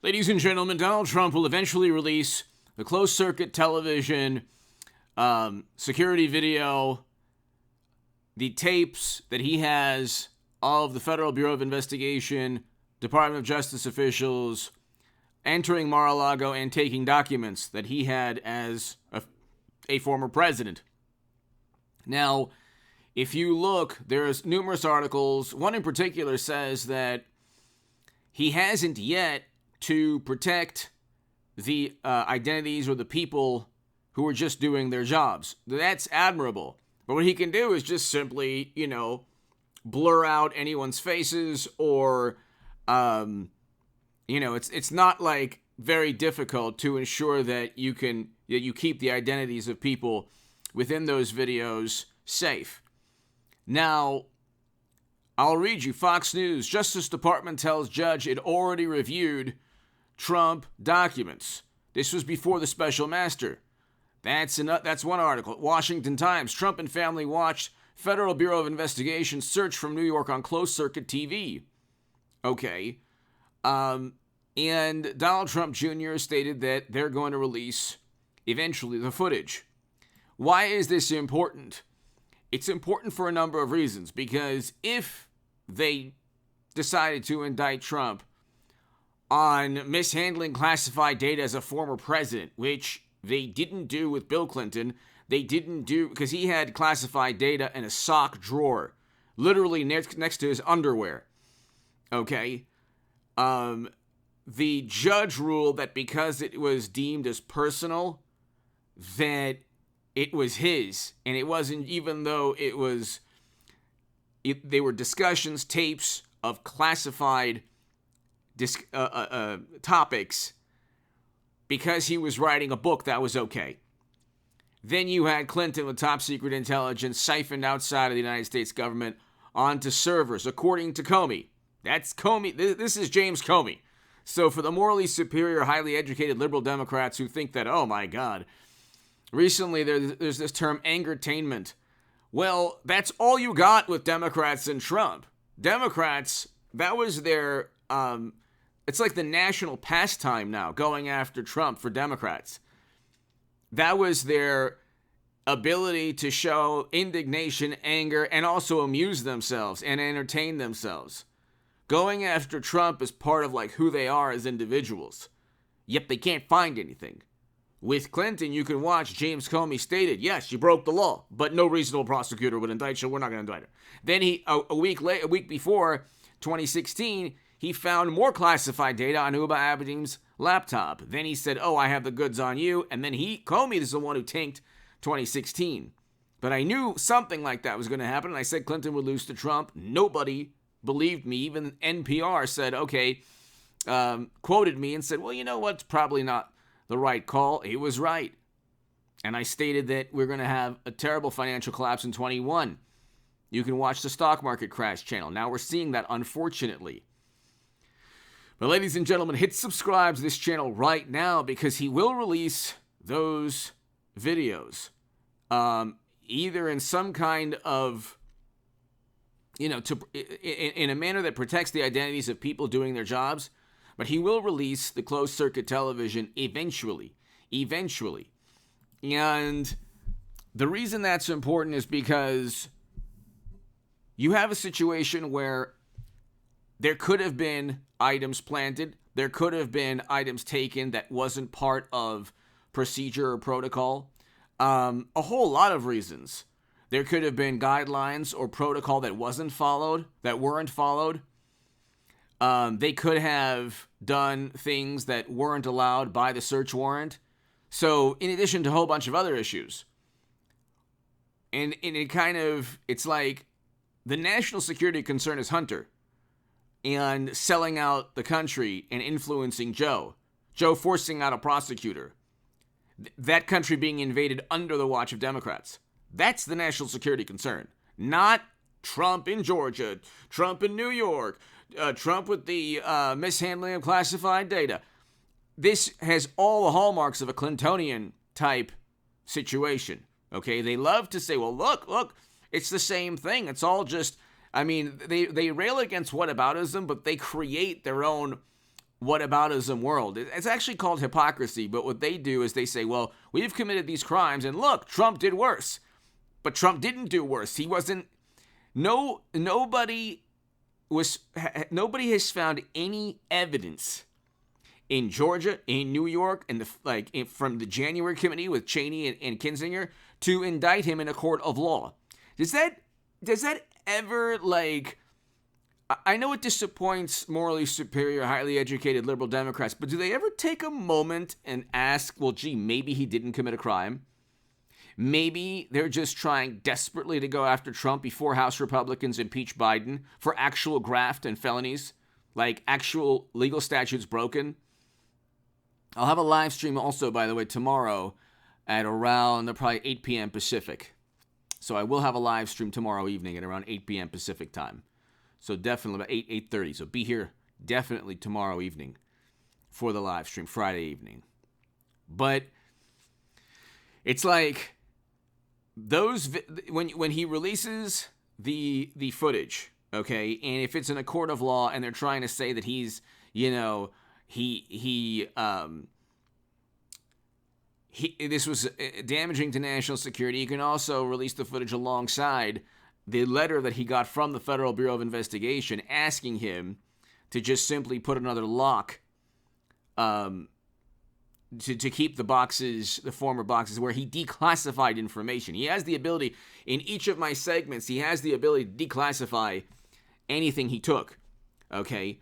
Ladies and gentlemen, Donald Trump will eventually release the closed-circuit television, security video, the tapes that he has of the Federal Bureau of Investigation, Department of Justice officials entering Mar-a-Lago and taking documents that he had as a former president. Now, if you look, there's numerous articles. One in particular says that he hasn't yet to protect the identities or the people who are just doing their jobs. That's admirable. But what he can do is just simply, blur out anyone's faces or, it's not like very difficult to ensure that you keep the identities of people within those videos safe. Now, I'll read you Fox News. Justice Department tells judge it already reviewed Trump documents. This was before the special master. That's one article. Washington Times. Trump and family watched Federal Bureau of Investigation search from New York on closed-circuit TV. Okay. And Donald Trump Jr. stated that they're going to release, eventually, the footage. Why is this important? It's important for a number of reasons. Because if they decided to indict Trump on mishandling classified data as a former president, which they didn't do with Bill Clinton. They didn't do, because he had classified data in a sock drawer, literally next to his underwear. Okay? The judge ruled that because it was deemed as personal, that it was his. And it wasn't, even though they were discussions, tapes of classified topics, because he was writing a book, that was okay. Then you had Clinton with top secret intelligence siphoned outside of the United States government onto servers, according to Comey. That's Comey. This is James Comey. So for the morally superior, highly educated liberal Democrats who think that, oh my God, recently there's this term angertainment. Well, that's all you got with Democrats and Trump. Democrats, that was their it's like the national pastime now, going after Trump for Democrats. That was their ability to show indignation, anger, and also amuse themselves and entertain themselves. Going after Trump is part of like who they are as individuals. Yet they can't find anything. With Clinton, you can watch James Comey stated, yes, you broke the law, but no reasonable prosecutor would indict you. We're not going to indict her. Then a week before 2016, he found more classified data on Hubba Abedin's laptop. Then he said, oh, I have the goods on you. And then Comey is the one who tanked 2016. But I knew something like that was going to happen. And I said Clinton would lose to Trump. Nobody believed me. Even NPR said, okay, quoted me and said, well, you know what? It's probably not the right call. He was right. And I stated that we're going to have a terrible financial collapse in 21. You can watch the stock market crash channel. Now we're seeing that, unfortunately. But ladies and gentlemen, hit subscribe to this channel right now because he will release those videos. Either in some kind of, in a manner that protects the identities of people doing their jobs. But he will release the closed circuit television eventually. And the reason that's important is because you have a situation where there could have been items planted. There could have been items taken that wasn't part of procedure or protocol. A whole lot of reasons. There could have been guidelines or protocol that weren't followed. They could have done things that weren't allowed by the search warrant. So in addition to a whole bunch of other issues. And it's like the national security concern is Hunter. And selling out the country and influencing Joe forcing out a prosecutor. That country being invaded under the watch of Democrats. That's the national security concern. Not Trump in Georgia, Trump in New York, Trump with the mishandling of classified data. This has all the hallmarks of a Clintonian type situation. Okay, they love to say, well, look, it's the same thing. It's all just, they rail against whataboutism, but they create their own whataboutism world. It's actually called hypocrisy, but what they do is they say, well, we've committed these crimes, and look, Trump did worse. But Trump didn't do worse. He wasn't, nobody has found any evidence in Georgia, in New York, and from the January committee with Cheney and Kinzinger to indict him in a court of law. Does that ever, I know it disappoints morally superior, highly educated liberal Democrats, but do they ever take a moment and ask, well, gee, maybe he didn't commit a crime? Maybe they're just trying desperately to go after Trump before House Republicans impeach Biden for actual graft and felonies, like actual legal statutes broken. I'll have a live stream also, by the way, tomorrow at around probably 8 p.m. Pacific. So I will have a live stream tomorrow evening at around 8 p.m. Pacific time. So definitely about 8:30. So be here definitely tomorrow evening for the live stream, Friday evening. But it's like those when he releases the footage, okay, and if it's in a court of law and they're trying to say that he's, this was damaging to national security, you can also release the footage alongside the letter that he got from the Federal Bureau of Investigation asking him to just simply put another lock to keep the former boxes where he declassified information. He has the ability, in each of my segments, he has the ability to declassify anything he took, okay?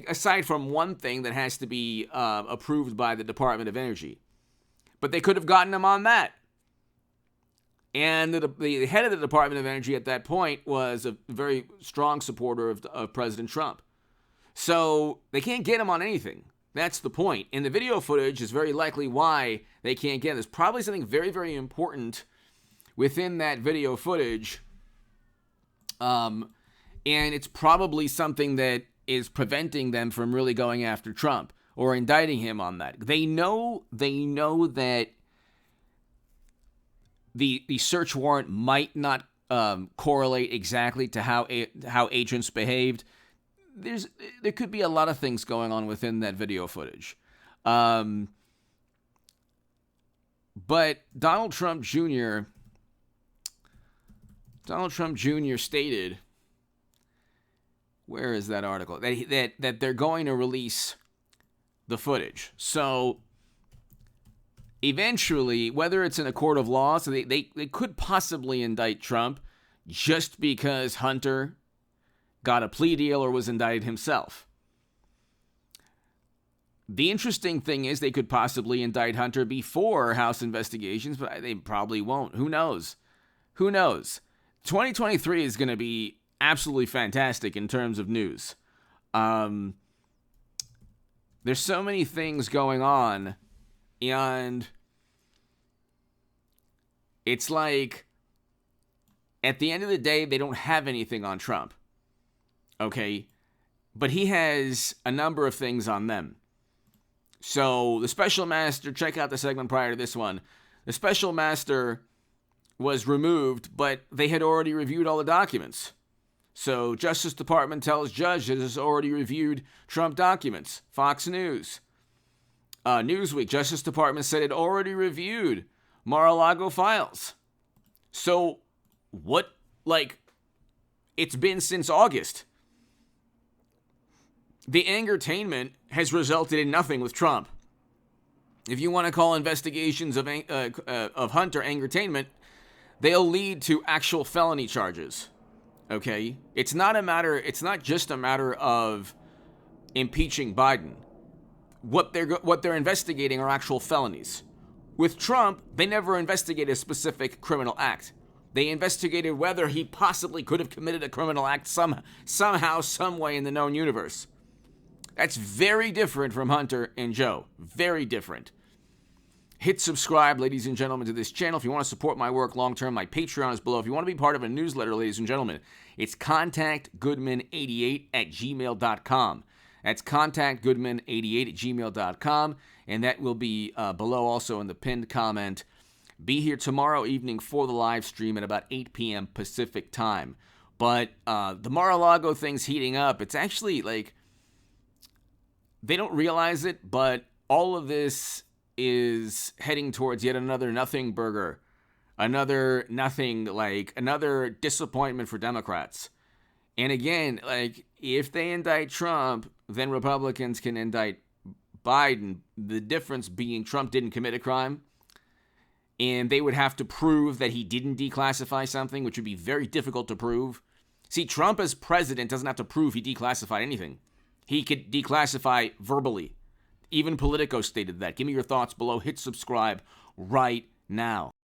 Aside from one thing that has to be approved by the Department of Energy. But they could have gotten him on that. And the head of the Department of Energy at that point was a very strong supporter of President Trump. So they can't get him on anything. That's the point. And the video footage is very likely why they can't get him. There's probably something very, very important within that video footage. And it's probably something that is preventing them from really going after Trump or indicting him on that. They know that the search warrant might not correlate exactly to how agents behaved. There could be a lot of things going on within that video footage. But Donald Trump Jr. stated, where is that article? That they're going to release the footage. So eventually, whether it's in a court of law, so they could possibly indict Trump just because Hunter got a plea deal or was indicted himself. The interesting thing is they could possibly indict Hunter before House investigations, but they probably won't. Who knows? 2023 is going to be absolutely fantastic in terms of news. There's so many things going on, and it's like, at the end of the day, they don't have anything on Trump. Okay? But he has a number of things on them. So, the special master, check out the segment prior to this one. The special master was removed, but they had already reviewed all the documents. So, Justice Department tells judge that it has already reviewed Trump documents. Fox News. Newsweek, Justice Department said it already reviewed Mar-a-Lago files. So, it's been since August. The angertainment has resulted in nothing with Trump. If you want to call investigations of Hunter angertainment, they'll lead to actual felony charges. Okay? It's not just a matter of impeaching Biden. What they're investigating are actual felonies. With Trump, they never investigated a specific criminal act. They investigated whether he possibly could have committed a criminal act somehow, some way in the known universe. That's very different from Hunter and Joe. Very different. Hit subscribe, ladies and gentlemen, to this channel. If you want to support my work long-term, my Patreon is below. If you want to be part of a newsletter, ladies and gentlemen, it's contactgoodman88@gmail.com. That's contactgoodman88@gmail.com, and that will be below also in the pinned comment. Be here tomorrow evening for the live stream at about 8 p.m. Pacific time. But the Mar-a-Lago thing's heating up. It's actually they don't realize it, but all of this is heading towards yet another nothing burger, another nothing, like another disappointment for Democrats. And again, like if they indict Trump, then Republicans can indict Biden. The difference being Trump didn't commit a crime, and they would have to prove that he didn't declassify something, which would be very difficult to prove. See, Trump as president doesn't have to prove he declassified anything. He could declassify verbally. Even Politico stated that. Give me your thoughts below. Hit subscribe right now.